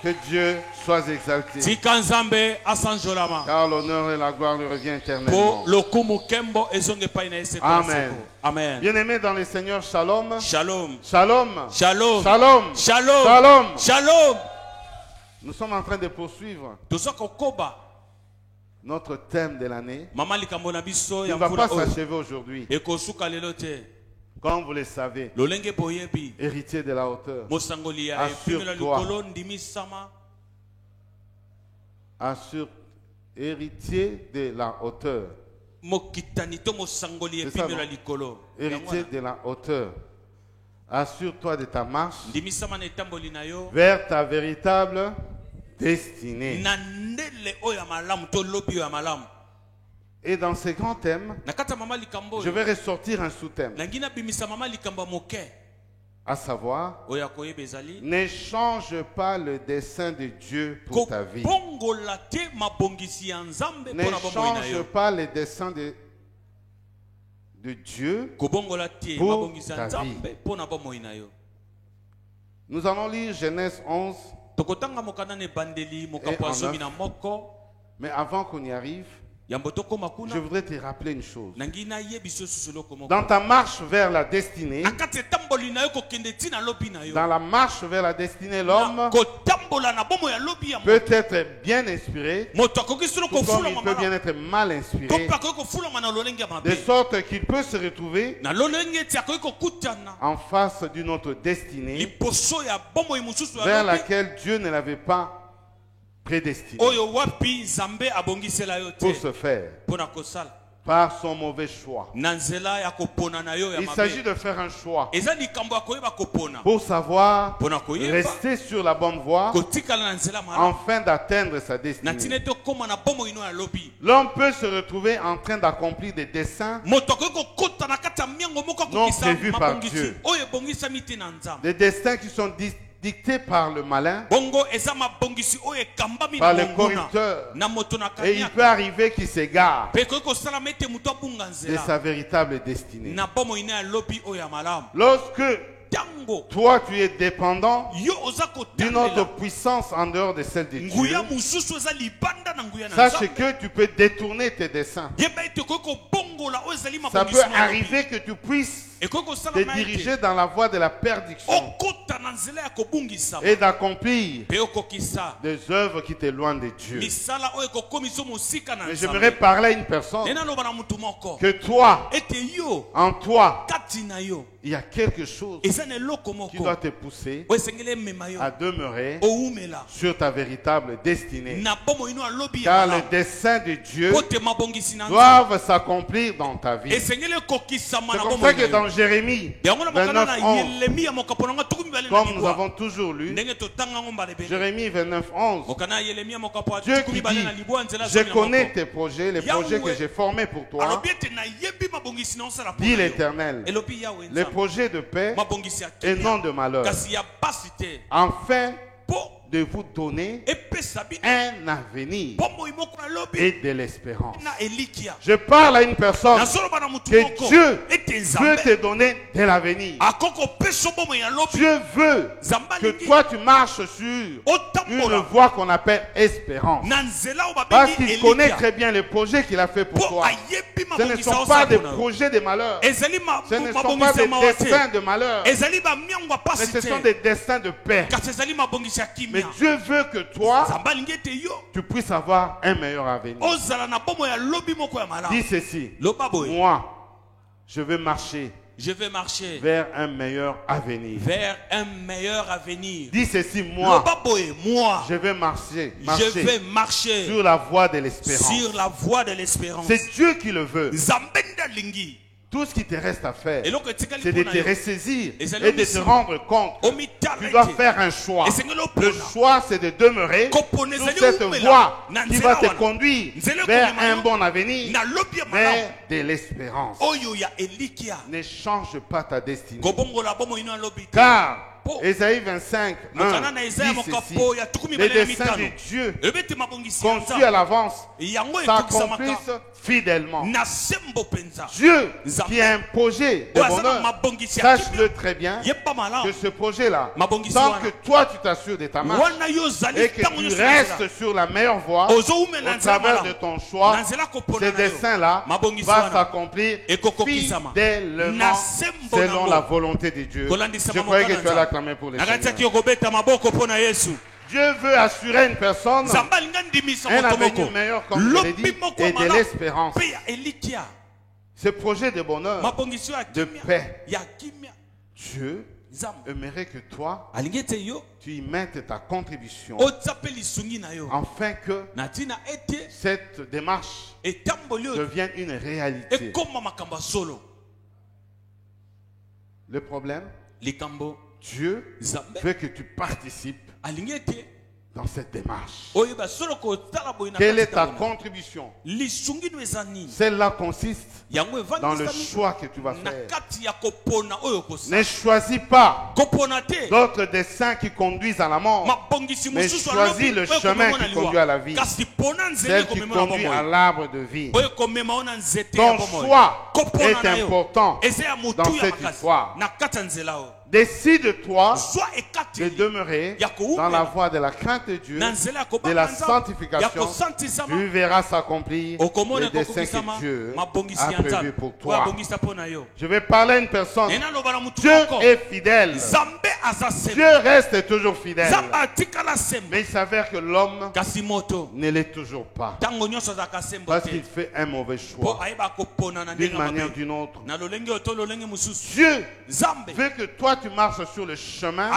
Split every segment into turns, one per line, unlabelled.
Que Dieu soit exalté. Car l'honneur et la gloire lui revient éternellement. Amen.
Amen.
Bien-aimés dans le Seigneur, shalom.
Shalom.
Shalom.
Shalom.
Shalom.
Shalom.
Shalom.
Shalom.
Nous sommes en train de poursuivre notre thème de l'année. Il ne va pas s'achever aujourd'hui. Comme vous le savez, héritier de la hauteur, assure-toi, assure, héritier de la hauteur, héritier de la hauteur, assure-toi de ta marche vers ta véritable destinée. Et dans ces grands thèmes, je vais ressortir un sous-thème, à savoir, ne change pas le dessein de Dieu pour ta vie. Ne change pas le dessein de Dieu pour ta vie. Nous allons lire Genèse 11 et en 9. Mais avant qu'on y arrive, je voudrais te rappeler une chose. Dans ta marche vers la destinée, dans la marche vers la destinée, l'homme peut être bien inspiré, tout comme il peut bien être mal inspiré, de sorte qu'il peut se retrouver en face d'une autre destinée vers laquelle Dieu ne l'avait pas prédestiné pour se faire par son mauvais choix. Il s'agit de faire un choix pour savoir rester sur la bonne voie afin d'atteindre sa destinée. L'homme peut se retrouver en train d'accomplir des desseins non prévus par Dieu, des destins qui sont dicté par le malin, par le corrupteur, et il peut arriver qu'il s'égare de sa véritable destinée. Lorsque toi tu es dépendant d'une autre puissance en dehors de celle de Dieu, sache que tu peux détourner tes desseins. Ça peut arriver que tu puisses te diriger dans la voie de la perdition et d'accomplir des œuvres qui t'éloignent de Dieu. Mais j'aimerais parler à une personne que toi, en toi, il y a quelque chose qui doit te pousser à demeurer sur ta véritable destinée. Car les desseins de Dieu doivent s'accomplir dans ta vie. C'est comme ça que dans Jérémie 29:11, comme nous avons toujours lu, Jérémie 29:11, Dieu qui dit, je connais tes projets, les projets que j'ai formés pour toi, dit l'Éternel, les projets de paix et non de malheur, afin de vous donner un avenir et de l'espérance. Je parle à une personne que Dieu veut te donner de l'avenir. Dieu veut que toi tu marches sur une voie qu'on appelle espérance. Parce qu'il connaît très bien les projets qu'il a fait pour toi. Ce ne sont pas des projets de malheur. Ce ne sont pas des destins de malheur. Mais ce sont des destins de paix. Mais Dieu veut que toi, tu puisses avoir un meilleur avenir. Dis ceci. Moi, je vais marcher vers un meilleur avenir. Dis ceci, moi, je vais marcher sur la voie de l'espérance. C'est Dieu qui le veut. Tout ce qui te reste à faire, c'est de te ressaisir et de te rendre compte que tu dois faire un choix. Le choix, c'est de demeurer sur cette voie qui va te conduire vers un bon avenir, vers de l'espérance. Ne change pas ta destinée. Car Ésaïe 25, 1 dit ceci: les desseins de Dieu conçus à l'avance s'accomplissent fidèlement. Dieu qui a un projet de bonheur, sache-le très bien que ce projet-là, tant que toi tu t'assures de ta marche et que tu restes sur la meilleure voie au travers de ton choix, ce dessein-là va s'accomplir fidèlement selon la volonté de Dieu. Je croyais que tu allais acclamer pour les Seigneurs. Dieu veut assurer une personne un avenir meilleur, comme je l'ai dit, et de l'espérance. Ce projet de bonheur, de paix, Dieu aimerait que toi, tu y mettes ta contribution afin que cette démarche devienne une réalité. Le problème, Dieu veut que tu participes dans cette démarche. Quelle est ta contribution? Celle-là consiste dans le choix que tu vas faire. Ne choisis pas d'autres desseins qui conduisent à la mort, mais choisis le chemin qui conduit à la vie, celle qui conduit à l'arbre de vie. Ton choix est important dans cette histoire. Décide-toi de demeurer dans la voie de la crainte de Dieu, de la sanctification. Tu verras s'accomplir les desseins que Dieu a prévus pour toi. Je vais parler à une personne. Dieu est fidèle. Dieu reste toujours fidèle. Mais il s'avère que l'homme ne l'est toujours pas. Parce qu'il fait un mauvais choix. D'une manière ou d'une autre. Dieu veut que toi tu marches sur le chemin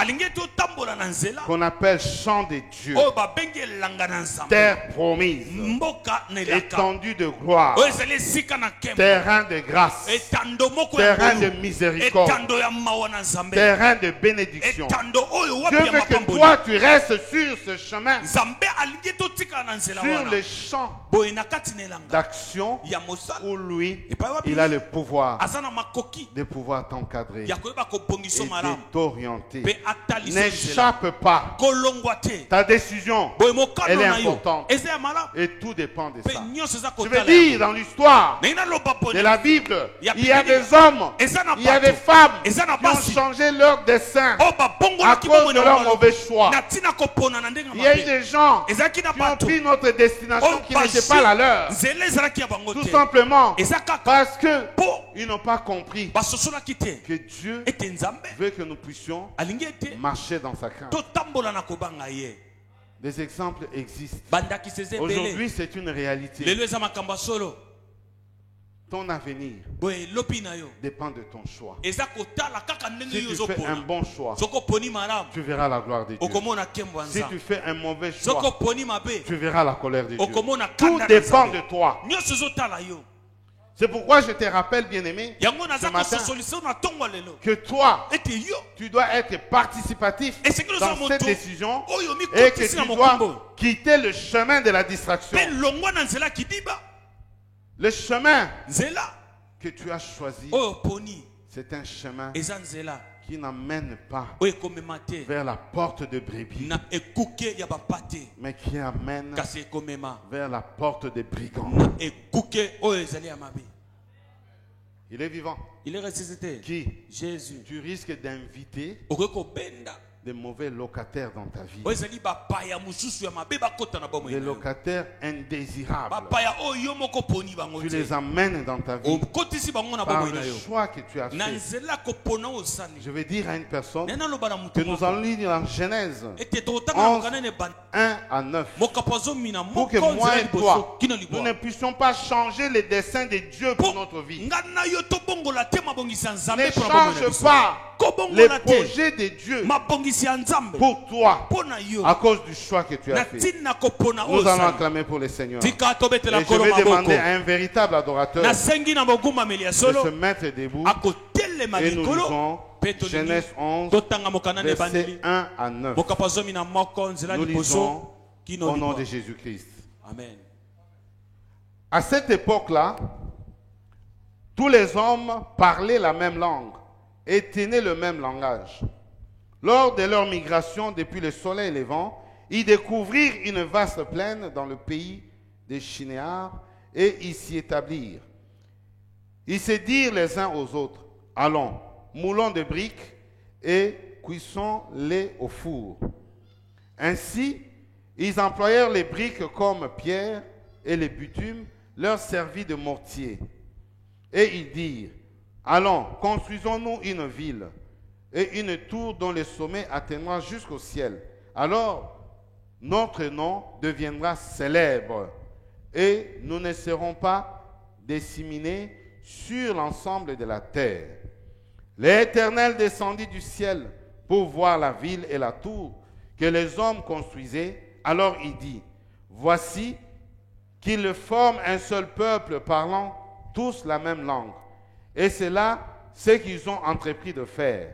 qu'on appelle champ de Dieu, terre promise, étendue de gloire, terrain de grâce, terrain de miséricorde, terrain de bénédiction. Dieu veut que toi tu restes sur ce chemin, sur le champ d'action où lui il a le pouvoir de pouvoir t'encadrer et de t'orienter. N'échappe pas. Ta décision, elle est importante. Et tout dépend de ça. Je veux dire, dans l'histoire de la Bible, il y a des hommes, il y a des femmes qui ont changé leur dessein à cause de leur mauvais choix. Il y a eu des gens qui ont pris notre destination qui n'était pas la leur. Tout simplement parce qu'ils n'ont pas compris que Dieu veut que nous puissions marcher dans sa crainte. Des exemples existent. Aujourd'hui, c'est une réalité. Ton avenir dépend de ton choix. Si tu fais un bon choix, tu verras la gloire de Dieu. Si tu fais un mauvais choix, tu verras la colère de Dieu. Tout dépend de toi. C'est pourquoi je te rappelle, bien-aimé, ce matin, que toi, tu dois être participatif dans cette décision et que tu dois quitter le chemin de la distraction. Le chemin que tu as choisi, c'est un chemin qui n'amène pas vers la porte de brebis, mais qui amène vers la porte des brigands. Il est vivant.
Il est ressuscité.
Qui?
Jésus.
Tu risques d'inviter des mauvais locataires dans ta vie. Des locataires indésirables. Tu les amènes dans ta vie par le choix que tu as fait. Je vais dire à une personne que nous allons lire en Genèse 11, 1 à 9 pour que moi et toi, nous ne puissions pas changer les desseins de Dieu pour notre vie. Ne change pas les projets de Dieu pour toi à cause du choix que tu as fait. Nous allons acclamer pour le Seigneur. Et je vais demander à un véritable adorateur de se mettre debout et nous lisons Genèse 11, versets 1 à 9. Nous lisons au nom de Jésus-Christ.
Amen.
À cette époque-là, tous les hommes parlaient la même langue et tenaient le même langage. Lors de leur migration depuis le soleil levant, ils découvrirent une vaste plaine dans le pays des Shinéars et ils s'y établirent. Ils se dirent les uns aux autres, allons, moulons de briques et cuisons-les au four. Ainsi, ils employèrent les briques comme pierre et les bitumes leur servit de mortier. Et ils dirent, allons, construisons-nous une ville et une tour dont le sommet atteindra jusqu'au ciel. Alors, notre nom deviendra célèbre et nous ne serons pas disséminés sur l'ensemble de la terre. L'Éternel descendit du ciel pour voir la ville et la tour que les hommes construisaient. Alors il dit, voici qu'ils forment un seul peuple parlant tous la même langue. Et c'est là ce qu'ils ont entrepris de faire.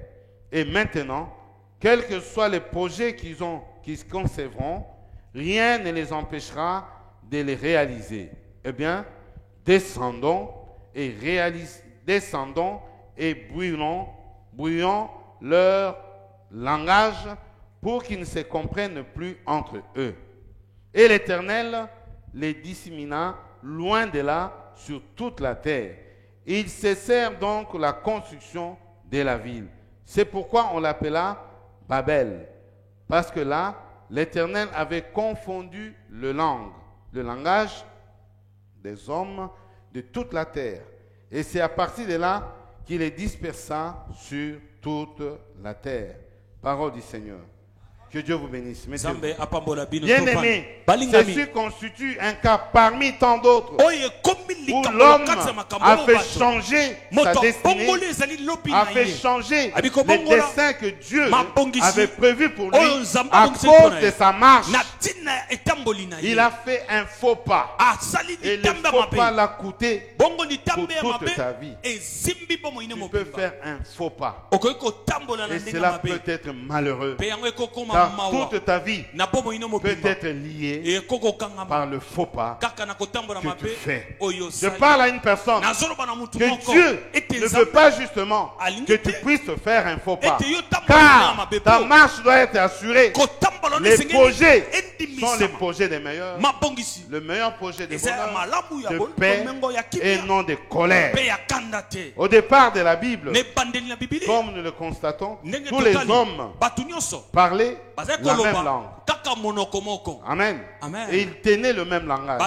Et maintenant, quels que soient les projets qu'ils concevront, rien ne les empêchera de les réaliser. Eh bien, descendons et brouillons leur langage pour qu'ils ne se comprennent plus entre eux. Et l'Éternel les dissémina loin de là sur toute la terre. Ils cessèrent donc la construction de la ville. C'est pourquoi on l'appela Babel. Parce que là, l'Éternel avait confondu le langage des hommes de toute la terre. Et c'est à partir de là qu'il les dispersa sur toute la terre. Parole du Seigneur. Que Dieu vous bénisse. Bien-aimés, ceci constitue un cas parmi tant d'autres où l'homme a fait changer sa destinée, a fait changer les desseins que Dieu avait prévus pour lui à cause de sa marche. Il a fait un faux pas. Et le faux pas l'a coûté pour toute ta vie. Tu peux faire un faux pas. Et cela peut être malheureux. Toute ta vie peut être liée par le faux pas que tu fais. Je parle à une personne que Dieu ne veut pas justement que tu puisses faire un faux pas. Car ta marche doit être assurée. Les projets sont les projets des meilleurs. Le meilleur projet de bonheur, de paix et non de colère. Au départ de la Bible, comme nous le constatons, tous les hommes parlaient la même langue. Amen. Et ils tenaient le même langage.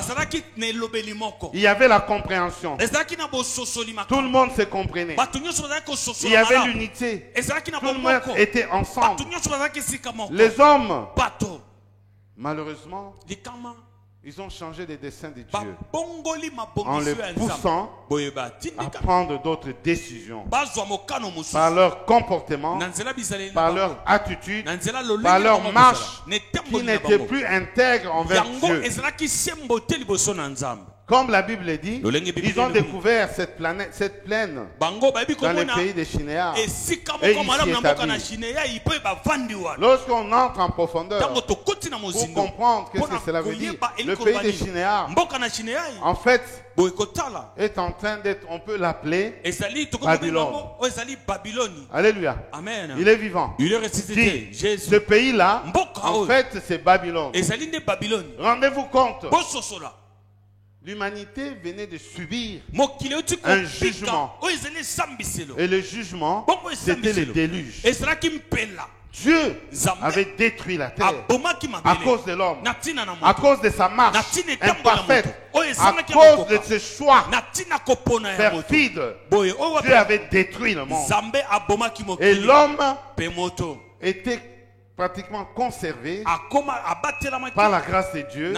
Il y avait la compréhension. Tout le monde se comprenait. Il y avait l'unité. Tout le monde était ensemble. Les hommes, malheureusement, ils ont changé les desseins de Dieu en les poussant à prendre d'autres décisions par leur comportement, par leur attitude, par leur marche qui n'était plus intègre envers Dieu. Comme la Bible dit, ils ont découvert cette plaine dans le pays des Shinéars et ils s'y établissent. Lorsqu'on entre en profondeur pour comprendre ce que cela veut dire, le pays des Shinéars, en fait, est en train d'être, on peut l'appeler Babylone. Alléluia.
Amen.
Il est vivant.
Il est ressuscité. Jésus.
Ce pays-là, en fait, c'est Babylone. Rendez-vous compte. L'humanité venait de subir un jugement. Et le jugement, c'était le déluge. Dieu avait détruit la terre à cause de l'homme, à cause de sa marche imparfaite, à cause de ses choix perfides. Dieu avait détruit le monde. Et l'homme était pratiquement conservé par la grâce de Dieu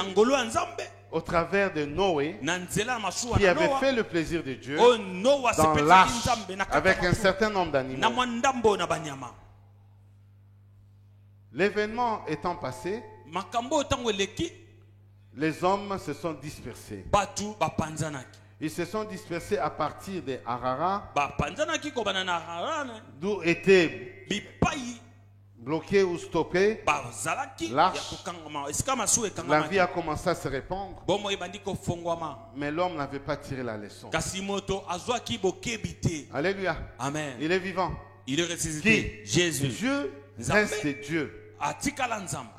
au travers de Noé, qui avait fait le plaisir de Dieu dans l'arche avec un certain nombre d'animaux. L'événement étant passé, les hommes se sont dispersés. Ils se sont dispersés à partir de Harara, d'où était bloqué ou stoppé l'arche. La vie a commencé à se répandre, mais l'homme n'avait pas tiré la leçon. Alléluia.
Amen.
Il est vivant.
Il est ressuscité.
Jésus reste Dieu.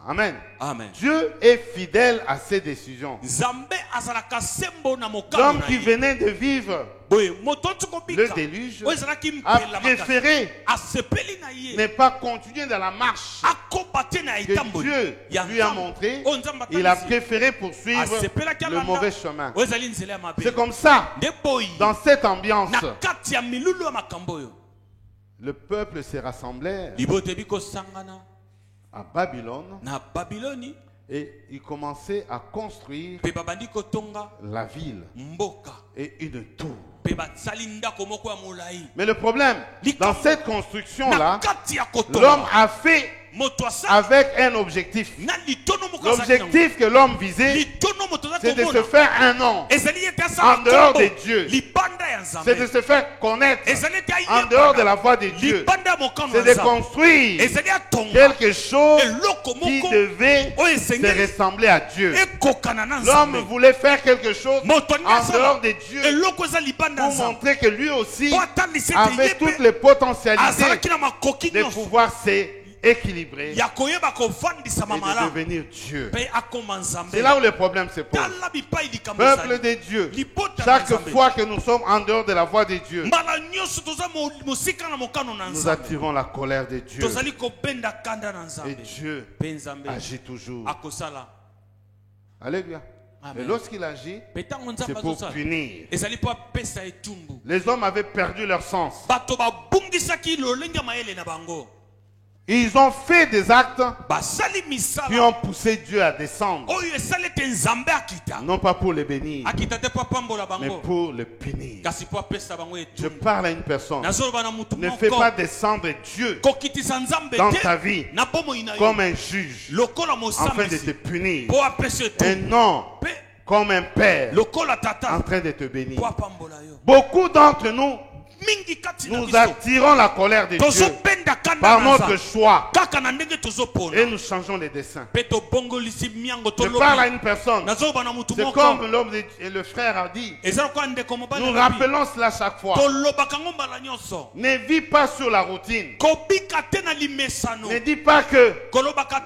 Amen. Amen. Dieu est fidèle à ses décisions. L'homme qui venait de vivre le déluge a préféré ne pas continuer dans la marche que Dieu lui a montré. Il a préféré poursuivre le mauvais chemin. C'est comme ça, dans cette ambiance, le peuple s'est rassemblé à Babylone et il commençait à construire la ville et une tour. Mais le problème, dans cette construction-là, l'homme a fait avec un objectif. L'objectif que l'homme visait, c'est de se faire un nom en dehors de Dieu. C'est de se faire connaître en dehors de la voie de Dieu. C'est de construire quelque chose qui devait se ressembler à Dieu. L'homme voulait faire quelque chose en dehors de Dieu pour montrer que lui aussi avait toutes les potentialités de pouvoir s'équilibrer et de devenir Dieu. C'est là où le problème se pose. Peuple de Dieu, chaque fois que nous sommes en dehors de la voie de Dieu, nous attirons la colère de Dieu. Et Dieu agit toujours. Alléluia. Et lorsqu'il agit, c'est pour punir. Les hommes avaient perdu leur sens. Ils ont fait des actes qui ont poussé Dieu à descendre. Non pas pour le bénir, mais pour le punir. Je parle à une personne. Ne fais pas descendre Dieu dans ta vie comme un juge afin de te punir. Et non comme un père en train de te bénir. Beaucoup d'entre nous attirons la colère de Dieu par notre choix et nous changeons les desseins. Je parle à une personne. C'est comme l'homme et le frère a dit. Nous rappelons cela chaque fois. Ne vis pas sur la routine. Ne dis pas que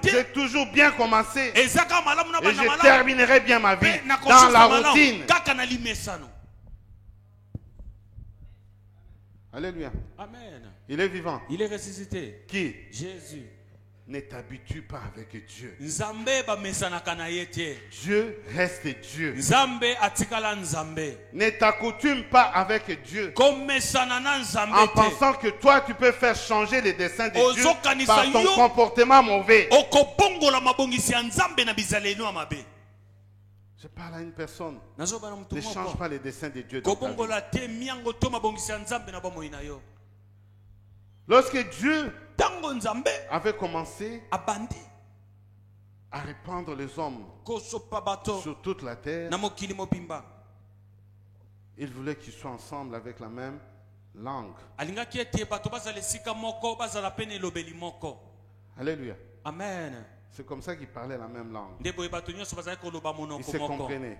j'ai toujours bien commencé et je terminerai bien ma vie dans la routine. Alléluia. Amen. Il est vivant. Il est ressuscité. Qui? Jésus. Ne t'habitue pas avec Dieu. Dieu reste Dieu. Ne t'accoutume pas avec Dieu en pensant que toi tu peux faire changer les desseins de Dieu par ton comportement mauvais. Je parle à une personne. Ne change pas les desseins de Dieu dans ta vie. Lorsque Dieu avait commencé à répandre les hommes sur toute la terre, il voulait qu'ils soient ensemble avec la même langue. Alléluia. Amen. C'est comme ça qu'ils parlaient la même langue. Ils se comprenaient.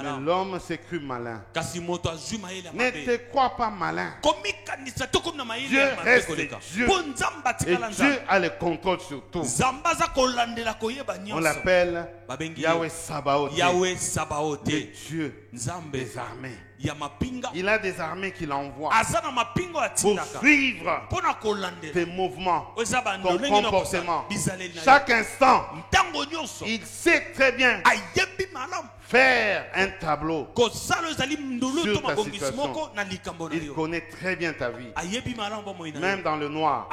Mais l'homme s'est cru malin. Ne te crois pas malin. Dieu reste Dieu. Et Dieu a le contrôle sur tout. On l'appelle Yahweh Sabaoth. Le Dieu des armées. Il a des armées qu'il envoie pour suivre tes mouvements, ton comportement. Chaque instant, il sait très bien faire un tableau sur ta situation. Il connaît très bien ta vie. Même dans le noir,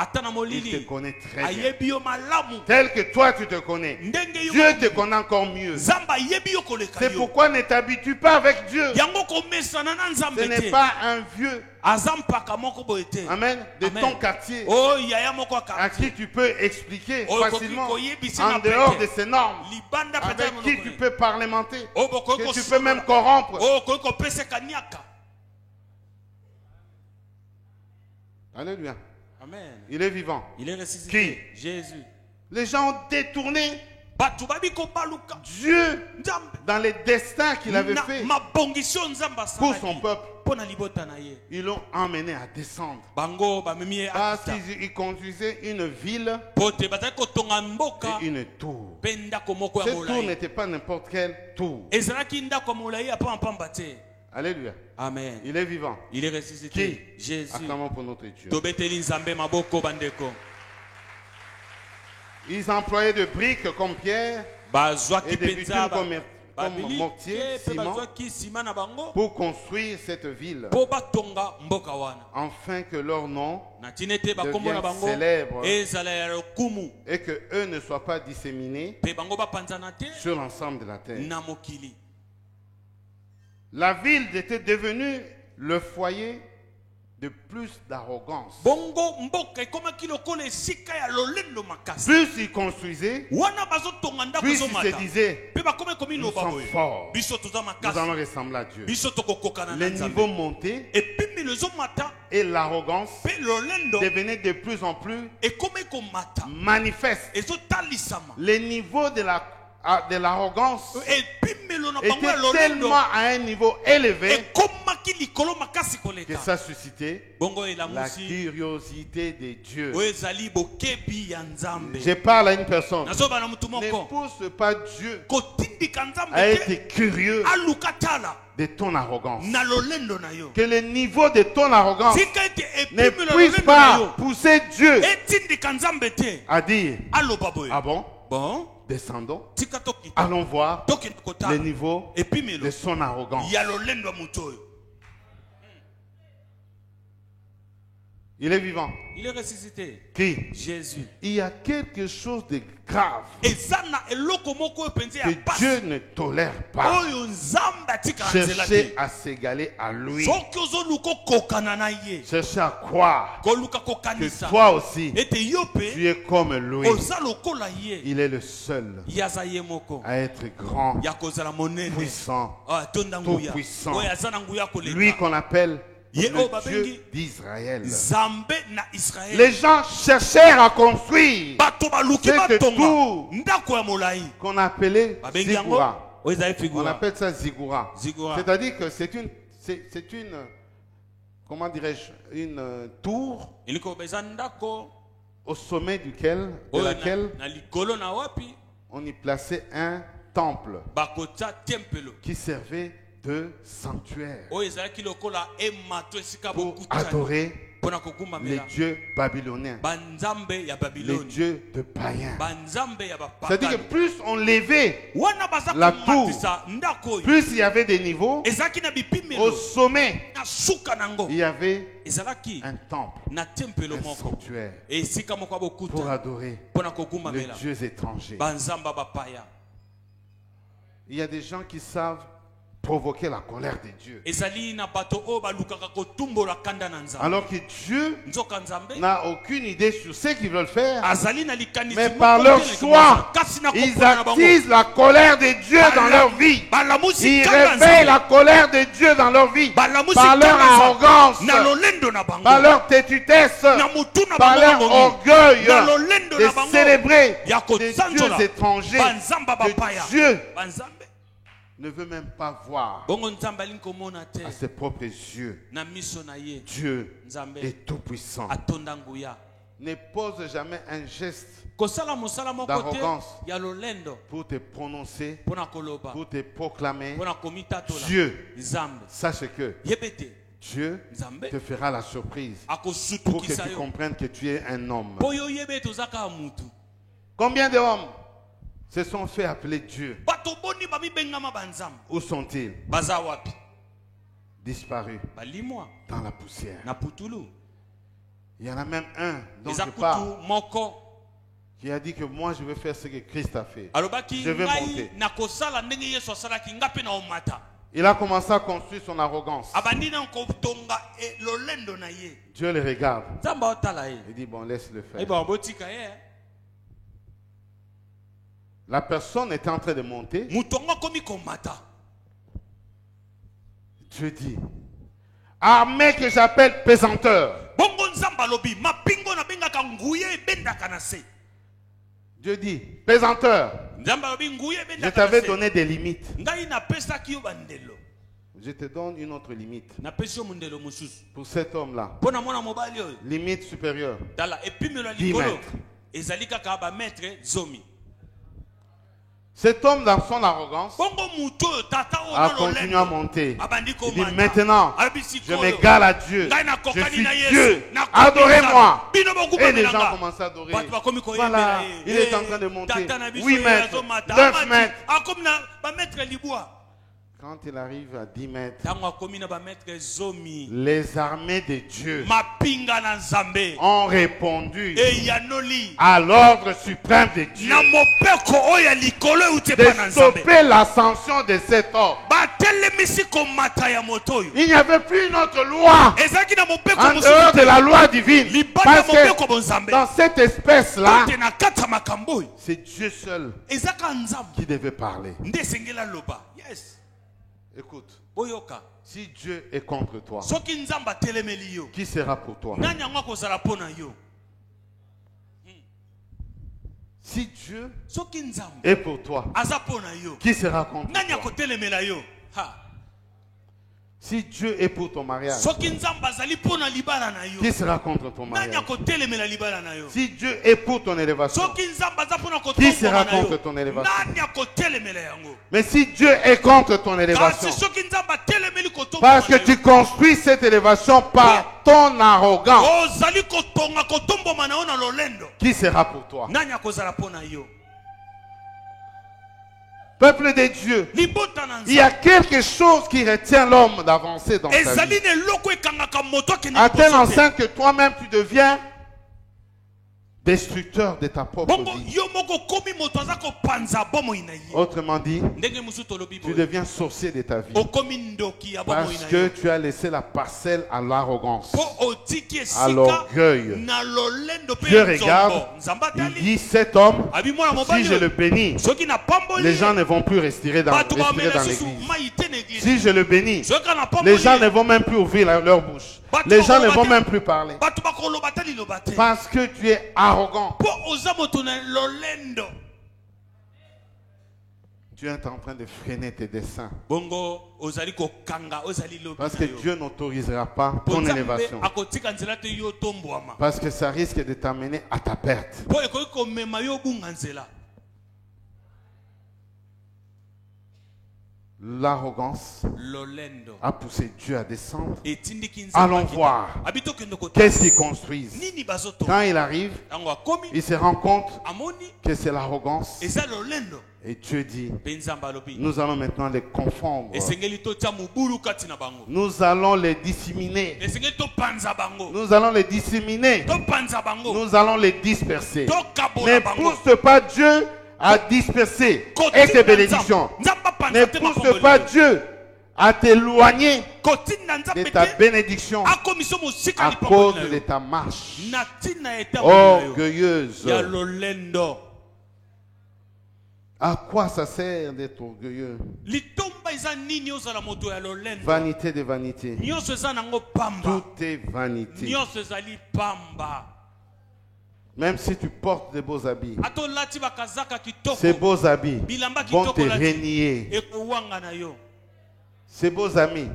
il te connaît très bien. Tel que toi tu te connais, Dieu te connaît encore mieux. C'est pourquoi ne t'habitue pas avec Dieu. Ce n'est pas un vieux, amen, de ton quartier à qui tu peux expliquer facilement en dehors de ces normes, avec qui tu peux parlementer, que tu peux même corrompre. Alléluia. Amen. Il est vivant. Il est ressuscité. Qui? Jésus. Les gens ont détourné Dieu, dans les destins qu'il avait fait pour son peuple, ils l'ont emmené à descendre. Parce qu'ils conduisaient une ville et une tour. Cette tour n'était pas n'importe quelle tour. Alléluia.
Amen.
Il est vivant.
Il est ressuscité.
Qui?
Jésus.
Acclamons pour notre Dieu. Ils employaient de briques comme pierre et des bitumes comme mortier, ciment, pour construire cette ville, afin que leur nom devienne célèbre et que eux ne soient pas disséminés sur l'ensemble de la terre. La ville était devenue le foyer de plus d'arrogance. Plus ils construisaient, plus ils se disaient, nous sommes forts, nous allons ressembler à Dieu. Les niveaux montaient et l'arrogance devenait de plus en plus manifeste. Les niveaux de l'arrogance était tellement à un niveau élevé que ça suscitait la curiosité de Dieu. Je parle à une personne. Ne pousse pas Dieu à être curieux de ton arrogance. Que le niveau de ton arrogance ne puisse pas pousser Dieu à dire, ah bon? Descendons, allons voir le niveau de son arrogance. Il est vivant.
Il est ressuscité.
Qui?
Jésus.
Il y a quelque chose de grave que Dieu ne tolère pas. Chercher à s'égaler à lui. Chercher à croire que toi aussi tu es comme lui. Il est le seul à être grand, puissant, tout puissant. Lui qu'on appelle le Dieu d'Israël. Les gens cherchèrent à construire cette tour qu'on appelait Zigura. On appelle ça Zigura. C'est-à-dire que c'est une comment dirais-je, une tour au sommet de laquelle on y plaçait un temple qui servait de sanctuaire pour adorer les dieux babyloniens, les dieux de païens. C'est-à-dire que plus on levait la tour, plus il y avait des niveaux. Au sommet, il y avait un temple, un sanctuaire pour adorer les dieux étrangers. Il y a des gens qui savent provoquer la colère de Dieu. Alors que Dieu n'a aucune idée sur ce qu'ils veulent faire, mais par leur choix, ils attisent la colère de Dieu dans leur vie. Ils réveillent la colère de Dieu dans leur vie par leur arrogance, par leur têtutesse, par leur orgueil de célébrer des dieux étrangers que Dieu ne veut même pas voir à ses propres yeux. Dieu est tout puissant. Ne pose jamais un geste d'arrogance pour te prononcer, pour te proclamer Dieu. Sache que Dieu te fera la surprise pour que tu comprennes que tu es un homme. Combien d'hommes se sont fait appeler Dieu? Où sont-ils? Disparus dans la poussière. Il y en a même un dont je parle qui a dit que moi je vais faire ce que Christ a fait. Je vais monter. Il a commencé à construire son arrogance. Dieu le regarde. Il dit bon, laisse-le faire. La personne était en train de monter. Dieu dit, armée que j'appelle pesanteur. Dieu dit, pesanteur. Je t'avais donné des limites. Je te donne une autre limite. Pour cet homme-là. Limite supérieure. 10 mètres. Cet homme, dans son arrogance, a continué à monter. Il dit maintenant, je m'égale à Dieu. Je suis Dieu. Adorez-moi. Et les gens commencent à adorer. Voilà, il est en train de monter. 8 mètres, 9 mètres. Quand il arrive à 10 mètres, les armées de Dieu ont répondu à l'ordre suprême de Dieu de stopper l'ascension de cet homme. Il n'y avait plus une autre loi en dehors de la loi divine. Parce que dans cette espèce-là, c'est Dieu seul qui devait parler. Écoute, si Dieu est contre toi, qui sera pour toi? Si Dieu est pour toi, qui sera contre toi? Si Dieu est pour ton mariage, qui sera contre ton mariage? Si Dieu est pour ton élévation, qui sera contre ton élévation? Mais si Dieu est contre ton élévation, parce que tu construis cette élévation par ton arrogance, qui sera pour toi? Peuple de Dieu, il y a quelque chose qui retient l'homme d'avancer dans sa vie. À tel enseigne que toi-même tu deviens destructeur de ta propre vie. Autrement dit, tu deviens sorcier de ta vie. Parce que tu as laissé la parcelle à l'arrogance, à l'orgueil. Dieu regarde, il dit, cet homme, si je le bénis, les gens ne vont plus respirer dans l'église. Si je le bénis, les gens ne vont même plus ouvrir leur bouche. Les gens ne vont même plus parler. Parce que tu es arrogant. Tu es en train de freiner tes desseins. Parce que Dieu n'autorisera pas ton élévation. Parce que ça risque de t'amener à ta perte. L'arrogance a poussé Dieu à descendre. Allons voir qu'est-ce qu'ils construisent. Quand il arrive, il se rend compte que c'est l'arrogance. Et Dieu dit, nous allons maintenant les confondre. Nous allons les disséminer. Nous allons les disséminer. Nous allons les disperser. Ne pousse pas Dieu à disperser et tes bénédictions. Ne pousse pas Dieu à t'éloigner de ta bénédiction à cause de ta marche orgueilleuse. À quoi ça sert d'être orgueilleux? Vanité de vanité. Tout est vanité. Même si tu portes de beaux habits, ces beaux habits vont te renier. Ces beaux amis,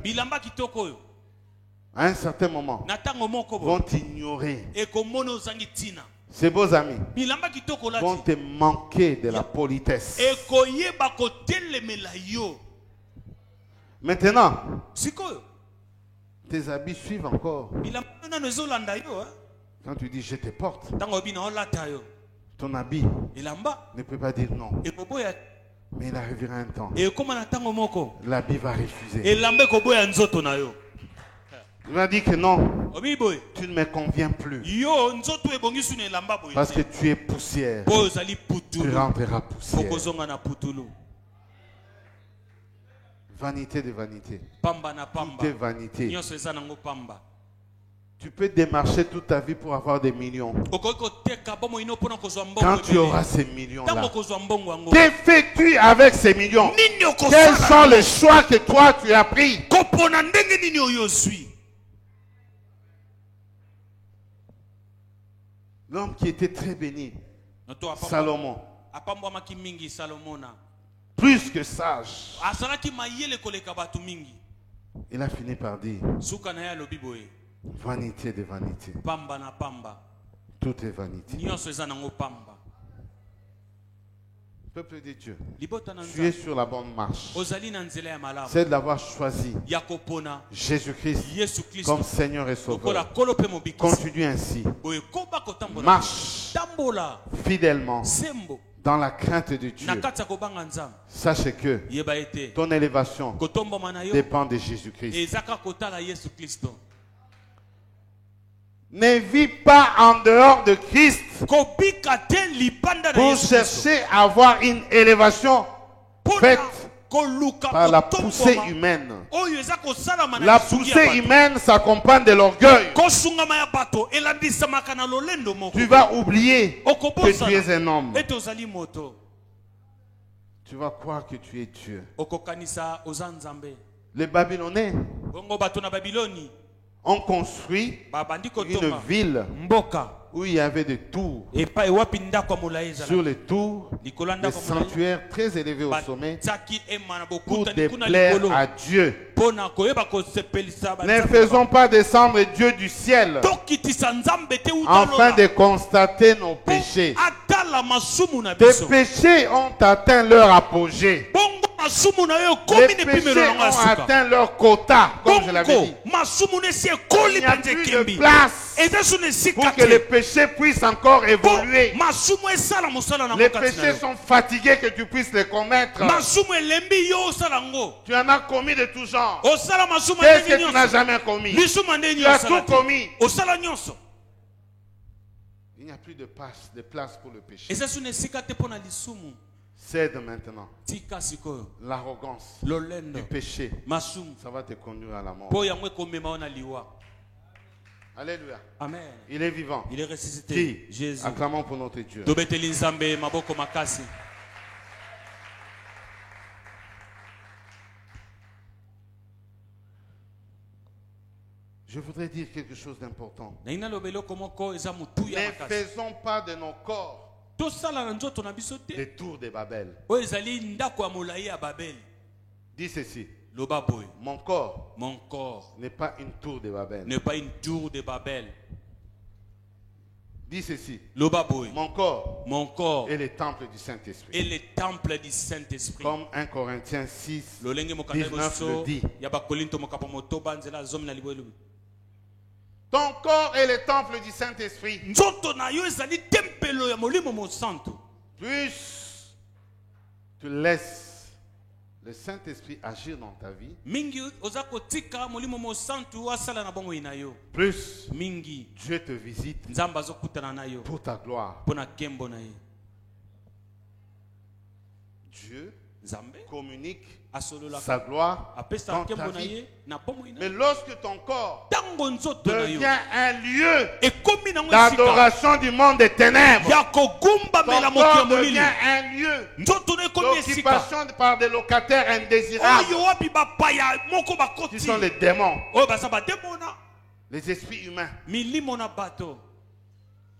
à un certain moment, vont t'ignorer. Ces beaux amis vont te manquer de la politesse. Maintenant, tes habits suivent encore. Quand tu dis je te porte, ton habit ne peut pas dire non. Mais il arrivera un temps, l'habit va refuser. Il m'a dit que non, tu ne me conviens plus. Parce que tu es poussière. Tu rentreras poussière. Vanité de vanité. Tout est vanité. Tu peux démarcher toute ta vie pour avoir des millions. Quand tu auras ces millions-là, qu'effectues avec ces millions? Quels sont les choix que toi tu as pris? L'homme qui était très béni, Salomon, Plus que sage. Il a fini par dire, vanité de vanité. Tout est vanité. Peuple de Dieu, tu es sur la bonne marche. C'est de l'avoir choisi, Jésus-Christ, comme Seigneur et Sauveur. Continue ainsi. Marche fidèlement dans la crainte de Dieu. Sachez que ton élévation dépend de Jésus-Christ. Ne vis pas en dehors de Christ pour chercher à avoir une élévation faite par la poussée humaine. La poussée humaine s'accompagne de l'orgueil. Tu vas oublier que tu es un homme. Tu vas croire que tu es Dieu. Les Babyloniens ont construit une ville où il y avait des tours. Sur les tours, des sanctuaires très élevés au sommet pour déplaire à Dieu. Ne faisons pas descendre Dieu du ciel afin de constater nos péchés. Tes péchés ont atteint leur apogée. Les péchés ont atteint leur quota, comme je l'avais dit. Il n'y a plus de place pour que les péchés puissent encore évoluer. Les péchés sont fatigués que tu puisses les commettre. Tu en as commis de tout genre. Qu'est-ce que tu n'as jamais commis? Tu as tout commis. Il n'y a plus de place pour le péché. Cède maintenant. L'arrogance du péché, ça va te conduire à la mort. Alléluia.
Amen.
Il est vivant.
Il est ressuscité.
Qui?
Jésus.
Acclamons pour notre Dieu. Je voudrais dire quelque chose d'important. Ne faisons pas de nos corps des tours de Babel. Dis ceci. Mon corps n'est pas une tour de Babel. Dis ceci. Mon corps est le temple du Saint-Esprit. Comme 1 Corinthiens 6, 19 le dit. Ton corps est le temple du Saint-Esprit. Plus tu laisses le Saint-Esprit agir dans ta vie, plus Dieu te visite pour ta gloire. Dieu communique sa gloire dans ta vie. Mais lorsque ton corps devient un lieu d'adoration du monde des ténèbres, ton corps devient un lieu d'occupation par des locataires indésirables, qui sont les démons, les esprits humains.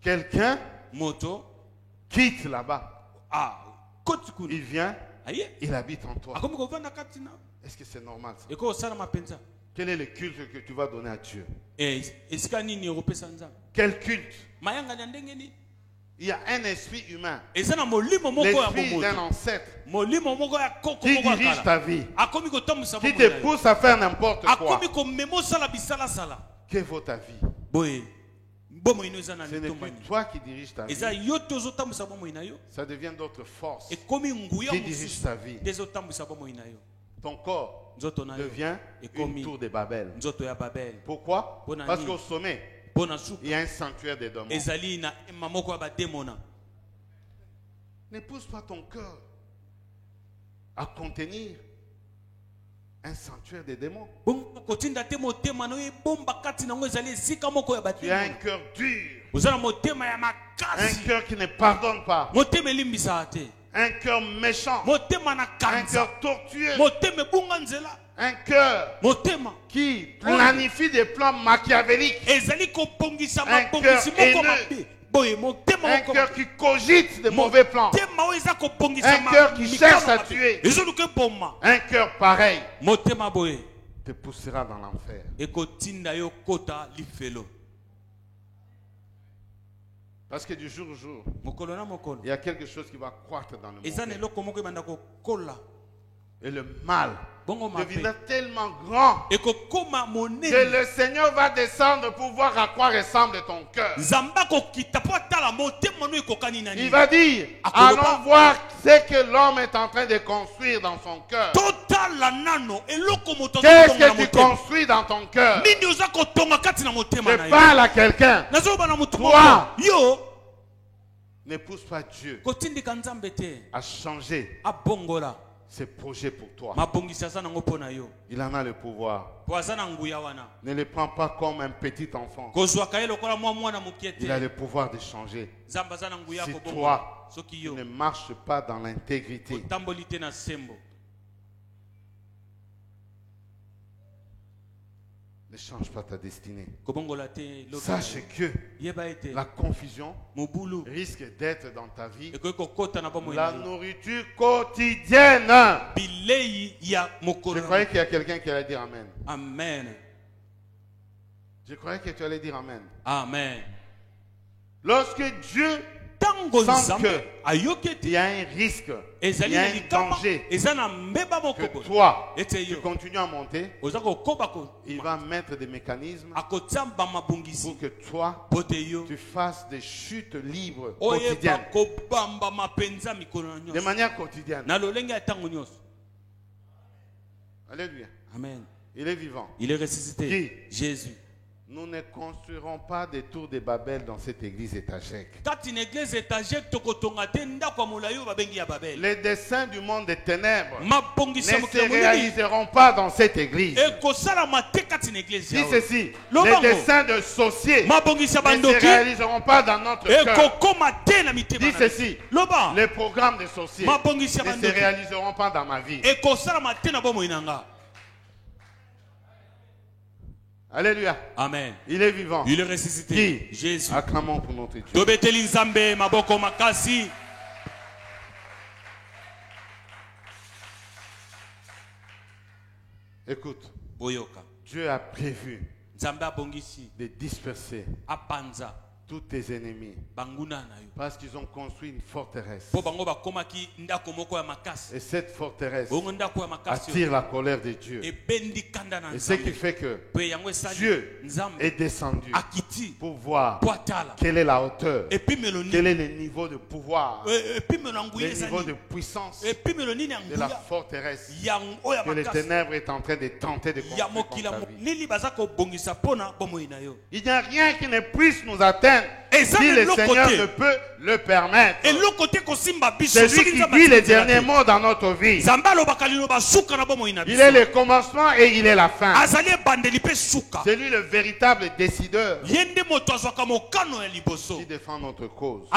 Quelqu'un quitte là-bas, il vient, il habite en toi. Est-ce que c'est normal ça? Quel est le culte que tu vas donner à Dieu? Quel culte? Il y a un esprit humain, l'esprit d'un ancêtre qui dirige ta vie, qui te pousse à faire n'importe quoi. Que vaut ta vie? Ce n'est plus toi qui diriges ta vie. Ça devient d'autres forces qui dirigent ta vie. Ton corps devient une tour de Babel. Pourquoi? Parce qu'au sommet, il y a un sanctuaire des démons. N'épouse pas ton cœur à contenir un sanctuaire des démons. Tu as un cœur dur, un cœur qui ne pardonne pas, un cœur méchant, un cœur tortueux, un cœur qui planifie des plans machiavéliques, un cœur haineux, Un cœur qui cogite de mauvais plans. Un cœur qui cherche à tuer. Un cœur pareil te poussera dans l'enfer. Parce que du jour au jour, il y a quelque chose qui va croître dans le monde. Et le mal deviendra tellement grand que le Seigneur va descendre pour voir à quoi ressemble ton cœur. Il va dire, allons voir ce que l'homme est en train de construire dans son cœur. Qu'est-ce que tu construis dans ton cœur? Je parle à quelqu'un. Toi, ne pousse pas Dieu à changer ses projets pour toi. Il en a le pouvoir. Ne le prends pas comme un petit enfant. Il a le pouvoir de changer. Si toi, tu ne marches pas dans l'intégrité, ne change pas ta destinée. Sache que la confusion risque d'être dans ta vie la nourriture quotidienne. Je croyais qu'il y a quelqu'un qui allait dire Amen.
Amen.
Je croyais que tu allais dire Amen.
Amen.
Lorsque Dieu sent qu'il y a un risque, il y a un danger, que toi, tu continues à monter, il va mettre des mécanismes pour que toi, tu fasses des chutes libres quotidiennes. De manière quotidienne. Alléluia.
Amen.
Il est vivant.
Il est ressuscité.
Qui?
Jésus.
Nous ne construirons pas des tours de Babel dans cette église étagère. Les desseins du monde des ténèbres ne se réaliseront pas dans cette église. Dis ceci, les desseins de sorciers ne se réaliseront pas dans notre cœur. Dis ceci, les programmes de sorciers ne se réaliseront pas dans ma vie. Alléluia.
Amen.
Il est vivant.
Il est ressuscité.
Qui?
Jésus.
Acclamons pour notre Dieu. Écoute. Dieu a prévu de disperser tous tes ennemis parce qu'ils ont construit une forteresse. Et cette forteresse attire la colère de Dieu. Et ce qui fait que Dieu est descendu pour voir quelle est la hauteur, quel est le niveau de pouvoir, le niveau de puissance de la forteresse que les ténèbres est en train de tenter de construire contre ta vie. Il n'y a rien qui ne puisse nous atteindre si le Seigneur ne peut le permettre. C'est lui qui dit les derniers mots dans notre vie. Il est le commencement et il est la fin. C'est lui le véritable décideur qui défend notre cause.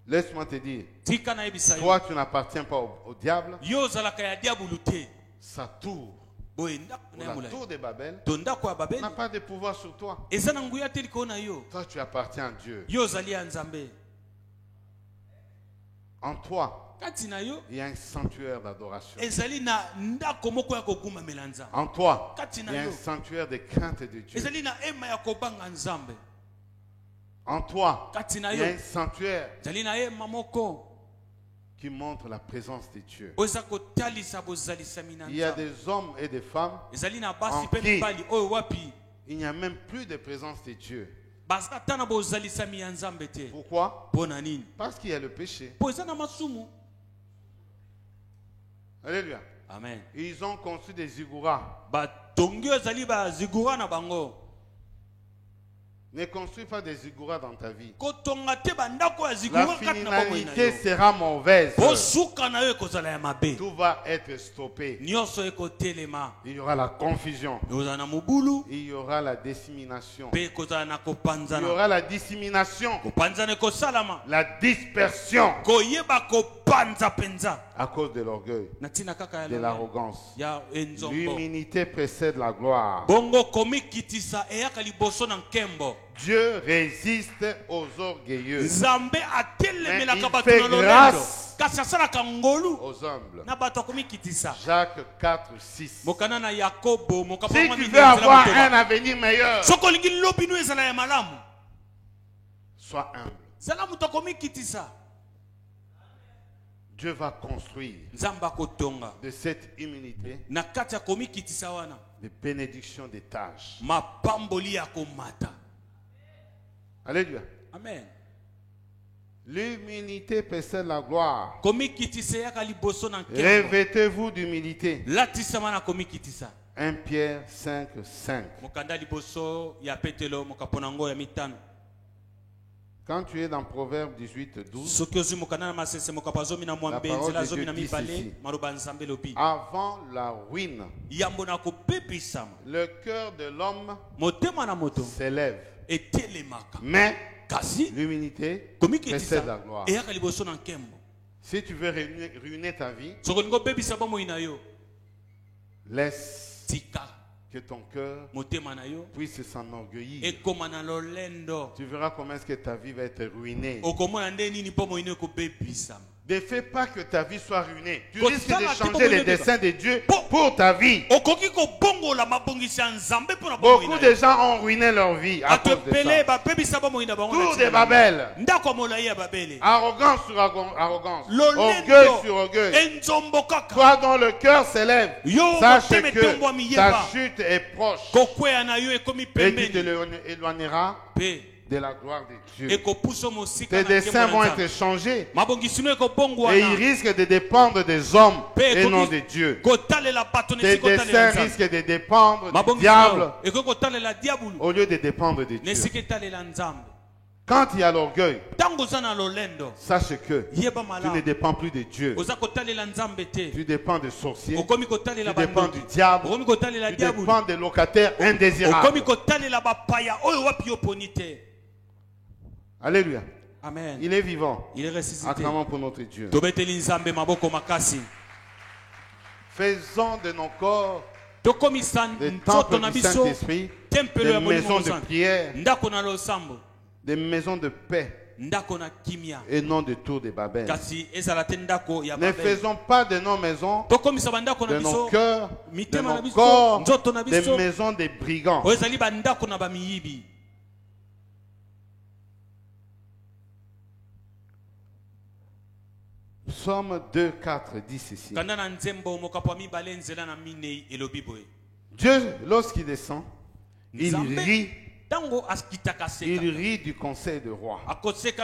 Laisse-moi te dire, toi tu n'appartiens pas au diable. Sa tour, la tour de Babel, n'a pas de pouvoir sur toi. Toi tu appartiens à Dieu. En toi, il y a un sanctuaire d'adoration. En toi, il y a un sanctuaire de crainte de Dieu. En toi, il y a un sanctuaire qui montre la présence de Dieu. Il y a des hommes et des femmes en qui il n'y a même plus de présence de Dieu. Pourquoi? Parce qu'il y a le péché. Alléluia.
Amen.
Ils ont construit des zigouras. Ne construis pas des zigouras dans ta vie. La finalité sera mauvaise. Tout va être stoppé. Il y aura la confusion. Il y aura la dissémination. Il y aura la dissémination. La dispersion. À cause de l'orgueil, de l'arrogance. Dieu résiste aux orgueilleux. Mais
il
fait grâce aux humbles. Jacques 4, 6. Si tu veux avoir un avenir meilleur, sois humble. Dieu va construire de cette humilité des bénédictions des tâches. Alléluia.
Amen.
L'humilité précède la gloire. Revêtez-vous d'humilité. 1 Pierre 5, 5. Quand tu es dans Proverbe 18, 12, la parole de Dieu dit ceci. Avant la ruine, le cœur de l'homme s'élève. Mais l'humilité précède la gloire. Si tu veux ruiner ta vie, laisse que ton cœur puisse s'enorgueillir. Tu verras comment est-ce que ta vie va être ruinée. Ne fais pas que ta vie soit ruinée. Tu risques de changer les desseins de Dieu pour ta vie. Beaucoup de gens ont ruiné leur vie à cause de ça. Tour de Babel. Arrogance sur arrogance. Orgueil sur orgueil. Toi dont le cœur s'élève, sache que ta chute est proche. Et tu te éloigneras de la gloire de Dieu. Tes desseins vont être changés et ils risquent de dépendre des hommes et non de Dieu. Tes desseins risquent de dépendre du diable au lieu de dépendre de Dieu. Quand il y a l'orgueil, sache que tu ne dépends plus de Dieu. Tu dépends des sorciers, tu dépends du diable, tu dépends des locataires indésirables. Alléluia.
Amen.
Il est vivant.
Il est ressuscité.
Acclamons pour notre Dieu. Faisons de nos corps des temples du Saint-Esprit, des maisons de prière, des maisons de paix et non de tours de Babel. Ne faisons pas de nos maisons, de nos cœurs, de nos corps, des maisons des brigands. Psaume 2, 4 dit ceci. Dieu, lorsqu'il descend, il rit. Il rit du conseil de roi.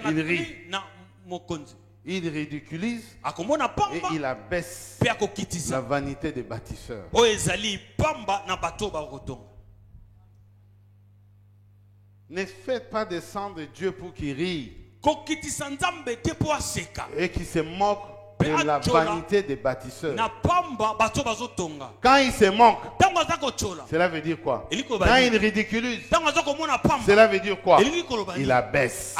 Il rit. Il ridiculise et il abaisse la vanité des bâtisseurs. Ne faites pas descendre Dieu pour qu'il rit et qu'il se moque de la vanité des bâtisseurs. Quand il se moque, cela veut dire quoi? Quand il ridiculise, cela veut dire quoi? Il abaisse.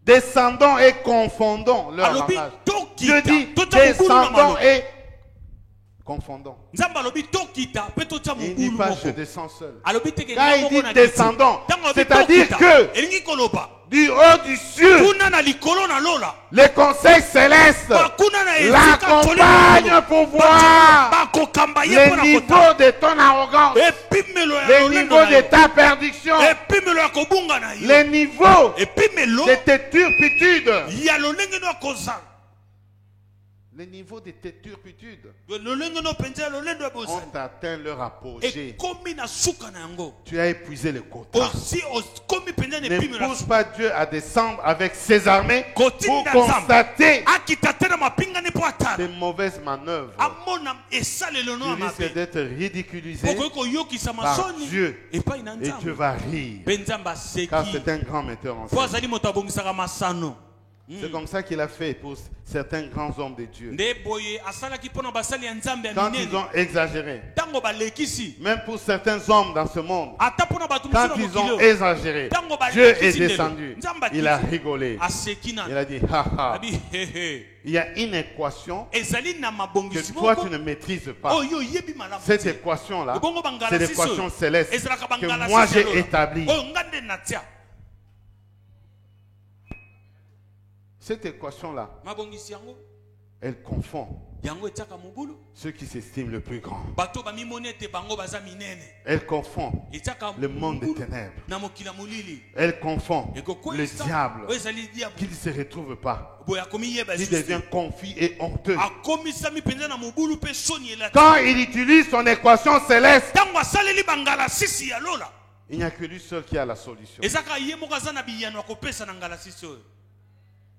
Descendons et confondons leur langage. Dieu dit descendons et confondons. Il dit pas je descends seul. Quand il dit descendons, c'est-à-dire que du haut du ciel, les conseils célestes l'accompagnent pour voir le niveau de ton arrogance, le niveau de ta perdition, le niveau de tes turpitudes. Le niveau de tes turpitudes ont atteint leur apogée. Tu as épuisé le quota. Ne pousse pas Dieu à descendre avec ses armées pour constater des mauvaises manœuvres. Tu risques d'être ridiculisé par Dieu et Dieu va rire car c'est un grand metteur en scène. C'est comme ça qu'il a fait pour certains grands hommes de Dieu. Quand ils ont exagéré, même pour certains hommes dans ce monde, Quand ils ont exagéré, Dieu est descendu. Il a rigolé. Il a dit, haha. Il y a une équation que toi tu ne maîtrises pas. Cette équation-là, c'est l'équation céleste que moi j'ai établie. Cette équation-là, elle confond ceux qui s'estiment le plus grand. Elle confond le monde des ténèbres. Elle confond le diable qui ne se retrouve pas. Il devient confus et honteux. Quand il utilise son équation céleste, il n'y a que lui seul qui a la solution.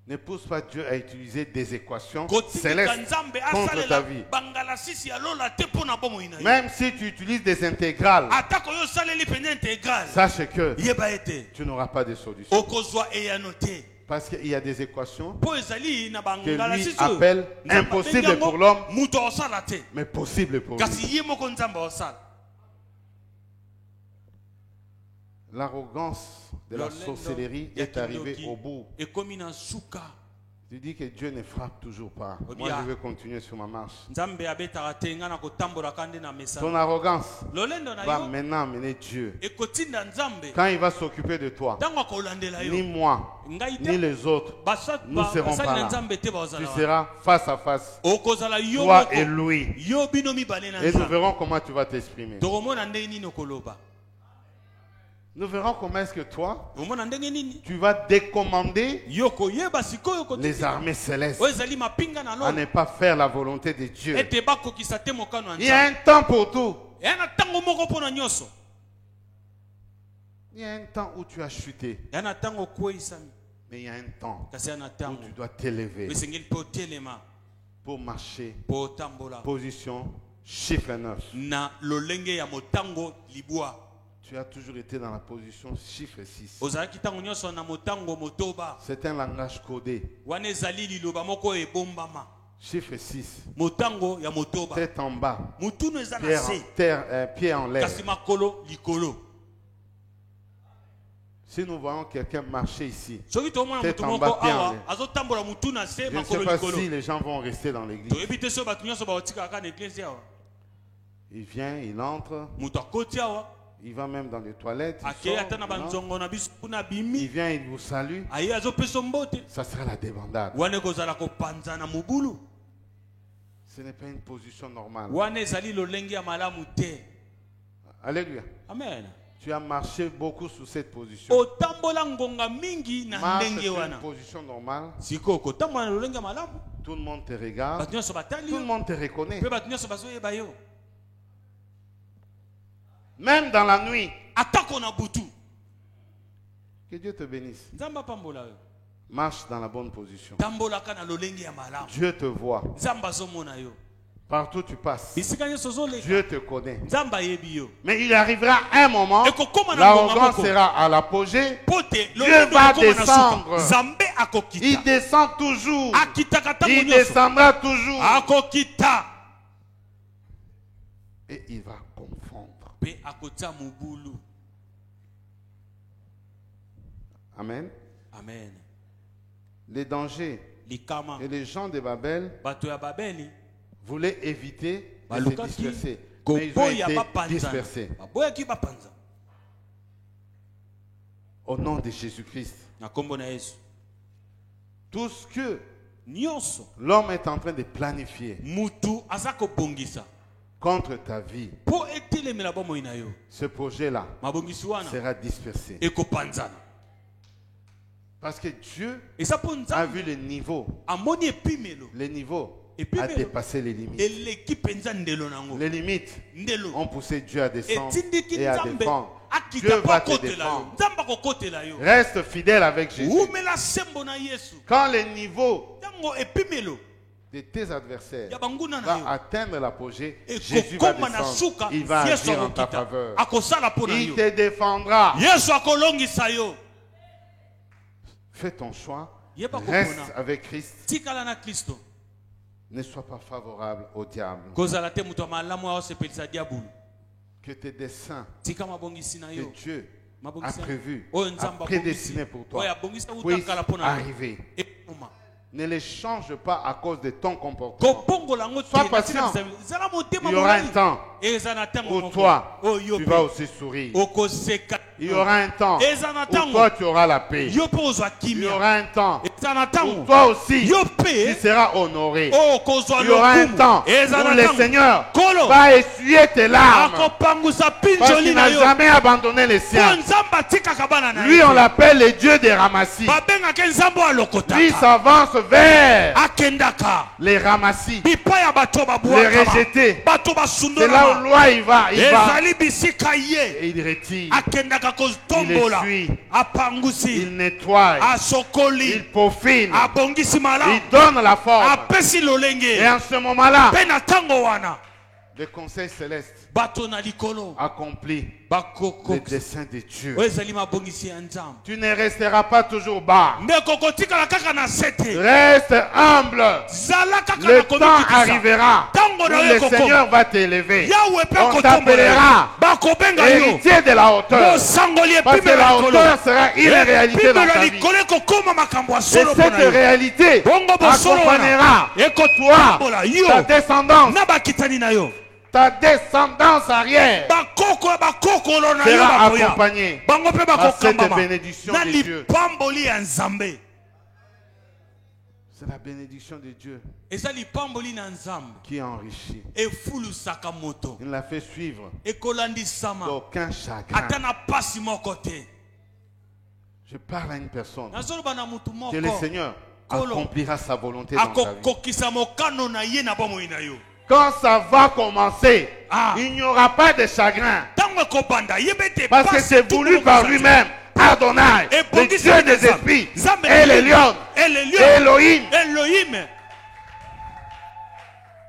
Ne pousse pas Dieu à utiliser des équations célestes contre ta vie. Même si tu utilises des intégrales, sache que tu n'auras pas de solution. Parce qu'il y a des équations que lui appelle impossibles pour l'homme, mais possibles pour lui. L'arrogance de la sorcellerie est arrivée au bout. Tu dis que Dieu ne frappe toujours pas. Moi, je veux continuer sur ma marche. Ton arrogance va maintenant mener Dieu. Quand il va s'occuper de toi, ni moi, ni les autres, nous ne serons pas là. Tu seras face à face, toi et lui. Et nous verrons comment tu vas t'exprimer. Nous verrons comment est-ce que toi, tu vas décommander les armées célestes à ne pas faire la volonté de Dieu. Il y a un temps pour tout. Il y a un temps où tu as chuté. Mais il y a un temps où tu dois t'élever pour marcher. Position chiffre 9. Tu as toujours été dans la position chiffre 6. C'est un langage codé. Chiffre 6. Tête en bas. Pied en l'air. Si nous voyons quelqu'un marcher ici, tête en bas, pied en l'air, je ne sais pas si les gens vont rester dans l'église. Il vient, il entre. Il va même dans les toilettes. Il vient, il vous salue. Ça sera la débandade. Ce n'est pas une position normale. Alléluia.
Amen.
Tu as marché beaucoup sur cette position. Marche sur une position normale. Tout le monde te regarde. Tout le monde te reconnaît. Même dans la nuit. Que Dieu te bénisse. Marche dans la bonne position. Dieu te voit. Partout tu passes. Dieu te connaît. Mais il arrivera un moment, l'arrogance sera à l'apogée. Dieu va descendre. Il descend toujours. Il descendra toujours. Et il va confondre. Amen.
Amen.
Les dangers et les gens de Babel voulaient éviter de se disperser. Mais ils ont été dispersés. Au nom de Jésus-Christ. Tout ce que l'homme est en train de planifier contre ta vie, ce projet-là sera dispersé. Parce que Dieu a vu le niveau. Le niveau a dépassé les limites. Les limites ont poussé Dieu à descendre et à défendre. Dieu va te défendre. Reste fidèle avec Jésus. Quand le niveau de tes adversaires va atteindre l'apogée, Jésus va descendre. Il va agir en ta faveur. Il te défendra. Fais ton choix. Reste avec Christ. Ne sois pas favorable au diable. Que tes desseins, que Dieu a prévu, a prédestiné pour toi, puisse arriver. Ne les change pas à cause de ton comportement. Sois patient. Il y aura un temps où toi, tu vas aussi sourire. Il y aura un temps où toi, tu auras la paix. Il y aura un temps où toi aussi, tu seras honoré. Il y aura un temps où le Seigneur va essuyer tes larmes. Parce qu'il n'a jamais abandonné les siens. Lui, on l'appelle le Dieu des ramassis. Lui s'avance vers les ramassis, les rejetés. C'est là où loi il va. Et il retire. Il essuie. Il nettoie. Il peaufine. Il donne la forme. Et en ce moment-là, le conseil céleste accomplit le dessein de Dieu. Tu ne resteras pas toujours bas. Reste humble. Le temps arrivera où le Seigneur va t'élever. On t'appellera héritier de la hauteur. Parce que la hauteur sera une réalité dans ta vie. Et cette réalité accompagnera toi, ta descendance. Ta descendance arrière sera accompagnée par cette bénédiction de Dieu. C'est la bénédiction de Dieu qui enrichit. Il l'a fait suivre d'aucun chagrin. Je parle à une personne que le Seigneur accomplira sa volonté dans ta vie. Quand ça va commencer, il n'y aura pas de chagrin. Parce que c'est voulu par lui-même. Adonai, le Dieu des esprits, Elion, Elohim.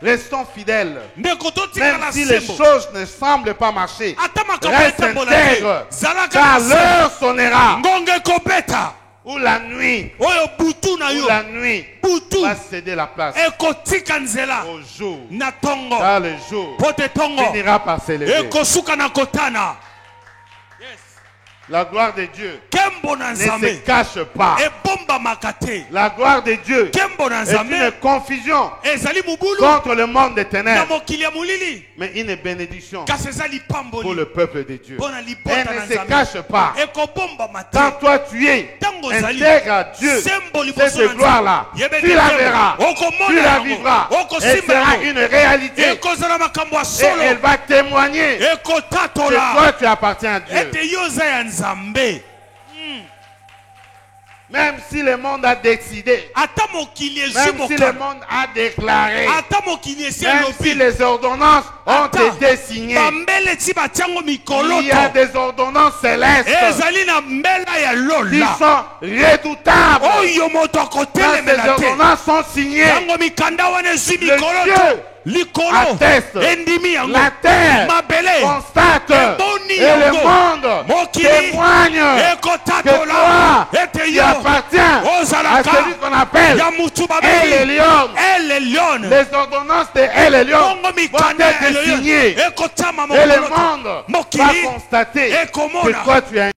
Restons fidèles. Même si les choses ne semblent pas marcher, reste intègre. Car l'heure sonnera. Ou la nuit va céder la place au jour. Car le jour finira par s'élever. La gloire de Dieu ne se cache pas. La gloire de Dieu est une confusion contre le monde des ténèbres, mais une bénédiction pour le peuple de Dieu. Elle ne se cache pas. Quand toi tu es intègre à Dieu, cette gloire-là, tu la verras, tu la vivras, elle sera une réalité et elle va témoigner que toi tu appartiens à Dieu. Même si le monde a décidé, même si le monde a déclaré, même si les ordonnances ont été signées, il y a des ordonnances célestes qui sont redoutables. Quand ces ordonnances sont signées, le Dieu atteste, la terre constate et le monde témoigne que toi tu appartiens à celui qu'on appelle El Elyon. Les ordonnances de El Elyon vont être signées et le monde va constater que toi tu es